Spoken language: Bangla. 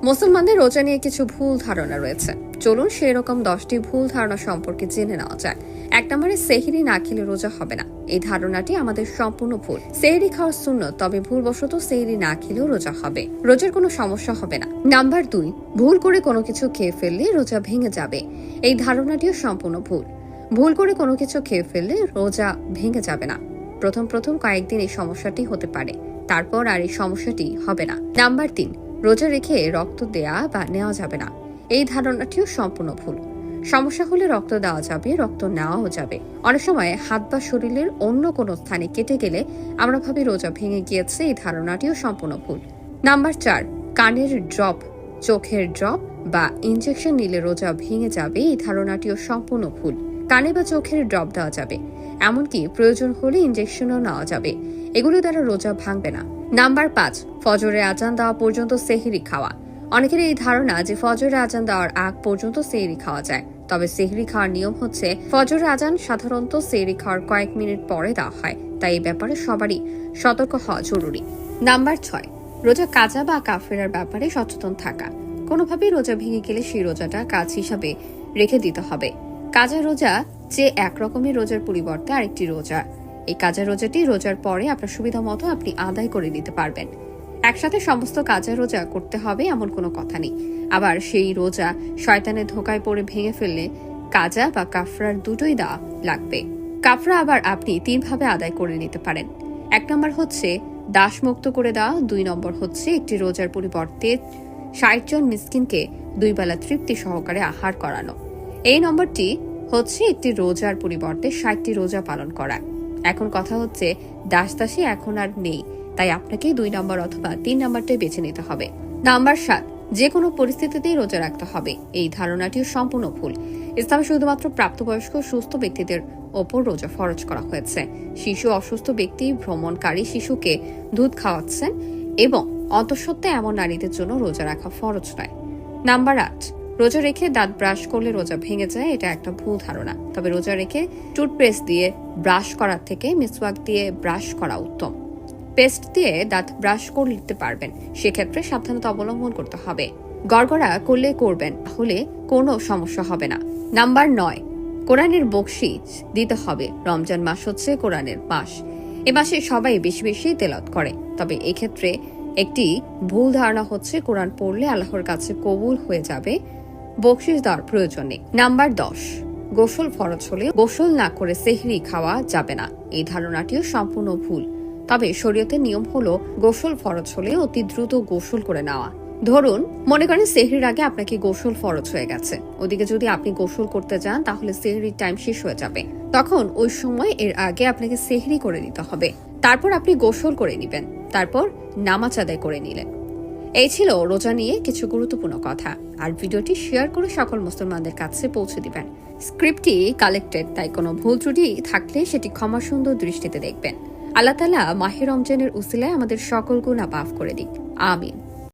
মুসলমানদের রোজা নিয়ে কিছু ভুল ধারণা রয়েছে। চলুন সেরকম 10টি ভুল ধারণা সম্পর্কে জেনে নেওয়া যাক। 1 নম্বরে সেহরি না খেলে রোজা হবে না। এই ধারণাটি আমাদের সম্পূর্ণ ভুল। সেহরি খাওয়ার সুন্নত, তবে ভুলবশত সেহরি না খেলেও রোজা হবে, রোজার কোনো সমস্যা হবে না। নাম্বার 2, ভুল করে কোনো কিছু খেয়ে ফেললে রোজা ভেঙে যাবে। এই ধারণাটিও সম্পূর্ণ ভুল। ভুল করে কোনো কিছু খেয়ে ফেললে রোজা ভেঙে যাবে না। প্রথম কয়েকদিন এই সমস্যাটি হতে পারে, তারপর আর এই সমস্যাটি হবে না। নাম্বার 3, রোজা রেখে রক্ত দেয়া বা নেওয়া যাবে না। এই ধারণাটিও সম্পূর্ণ ভুল। সমস্যা হলে রক্ত দেওয়া যাবে, রক্ত নেওয়াও যাবে। অনেক সময় হাত বা শরীরের অন্য কোনো স্থানে কেটে গেলে আমরা ভাবি রোজা ভেঙে গিয়েছে। এই ধারণাটিও সম্পূর্ণ ভুল। নাম্বার 4, কানের ড্রপ, চোখের ড্রপ বা ইনজেকশন নিলে রোজা ভেঙে যাবে। এই ধারণাটিও সম্পূর্ণ ভুল। কানে বা চোখের ড্রপ দেওয়া যাবে, এমনকি প্রয়োজন হলে ইনজেকশনও নেওয়া যাবে। এগুলো দ্বারা রোজা ভাঙবে না। নাম্বার 5, ফজরের আজান দেওয়া পর্যন্ত সেহরি খাওয়া। অনেকের এই ধারণা যে ফজরের আজান দেওয়ার আগ পর্যন্ত সেহরি খাওয়া যায়। তবে সেহরি খাওয়ার নিয়ম হচ্ছে, ফজরের আজান সাধারণত সেহরি খাওয়ার কয়েক মিনিট পরে দেওয়া হয়, তাই এই ব্যাপারে সবারই সতর্ক হওয়া জরুরি। নাম্বার 6, রোজা কাজা বা কাফেরার ব্যাপারে সচেতন থাকা। কোনোভাবেই রোজা ভেঙে গেলে সেই রোজাটা কাজ হিসাবে রেখে দিতে হবে। কাজা রোজা যে একরকমের রোজার পরিবর্তে আরেকটি রোজা। এই কাজা রোজাটি রোজার পরে আপনার সুবিধা মতো আপনি আদায় করে নিতে পারবেন। একসাথে সমস্ত কাজা রোজা করতে হবে এমন কোনো কথা নেই। আবার সেই রোজা শয়তানের ধোকায় পড়ে ভেঙে ফেললে কাজা বা কাফরার দুটোই দেওয়া লাগবে। কাফরা আবার আপনি 3 ভাবে আদায় করে নিতে পারেন। 1 নম্বর হচ্ছে দাসমুক্ত করে দেওয়া। 2 নম্বর হচ্ছে একটি রোজার পরিবর্তে 60 জন মিসকিনকে 2 বেলা তৃপ্তি সহকারে আহার করানো। এই নম্বরটি হচ্ছে একটি রোজার পরিবর্তে 60টি রোজা পালন করা। এখন কথা হচ্ছে দাসদাসী এখন আর নেই, তাই আপনাকে 2 নম্বর অথবা 3 নম্বরটাই বেছে নিতে হবে। নাম্বার 7, যে কোনো পরিস্থিতিতেই রোজা রাখতে হবে। এই ধারণাটিও সম্পূর্ণ ভুল। ইসলামে শুধুমাত্র প্রাপ্তবয়স্ক সুস্থ ব্যক্তিদের ওপর রোজা ফরজ করা হয়েছে। শিশু, অসুস্থ ব্যক্তি, ভ্রমণকারী শিশুকে দুধ খাওয়াচ্ছেন এবং অন্তঃসত্ত্বা এমন নারীদের জন্য রোজা রাখা ফরজ নয়। নাম্বার 8, রোজা রেখে দাঁত ব্রাশ করলে রোজা ভেঙে যায়। এটা একটা ভুল ধারণা। তবে রোজা রেখে টুথপেস্ট দিয়ে ব্রাশ করার থেকে মিসওয়াক দিয়ে ব্রাশ করা উত্তম। পেস্ট দিয়ে দাঁত ব্রাশ করতে পারবেন, সেক্ষেত্রে সাবধানতা অবলম্বন করতে হবে। গড়গড়া করলে করবেন, হলে কোনো সমস্যা হবে না। নাম্বার 9, কোরআনের বকশিশ দিতে হবে। রমজান মাস হচ্ছে কোরআনের মাস। এ মাসে সবাই বেশি বেশি তেলাওয়াত করে, তবে এক্ষেত্রে একটি ভুল ধারণা হচ্ছে কোরআন পড়লে আল্লাহর কাছে কবুল হয়ে যাবে, বকশিশ দেওয়ার প্রয়োজন নেই। নাম্বার 10, গোসল ফরজ হলে গোসল না করে সেহরি খাওয়া যাবে না। এই ধারণাটিও সম্পূর্ণ ভুল। তবে শরীয়তের নিয়ম হলো গোসল ফরজ হলে অতি দ্রুত গোসল করে নেওয়া। ধরুন মনে করেন সেহরির আগে আপনাকে গোসল ফরজ হয়ে গেছে, ওদিকে যদি আপনি গোসল করতে যান তাহলে সেহরির টাইম শেষ হয়ে যাবে। তখন ওই সময় এর আগে আপনাকে সেহরি করে নিতে হবে, তারপর আপনি গোসল করে নেবেন, তারপর নামাজ আদায় করে নিলেন। এই ছিল রোজা নিয়ে কিছু গুরুত্বপূর্ণ কথা। আর ভিডিওটি শেয়ার করে সকল মুসলমানদের কাছে পৌঁছে দিবেন। স্ক্রিপ্টটি কালেক্টেড, তাই কোনো ভুল ত্রুটি থাকলে সেটি ক্ষমা সুন্দর দৃষ্টিতে দেখবেন। আল্লাহ তাআলা মাহে রমজানের উসিলায় আমাদের সকল গুনাহ মাফ করে দিক। আমিন।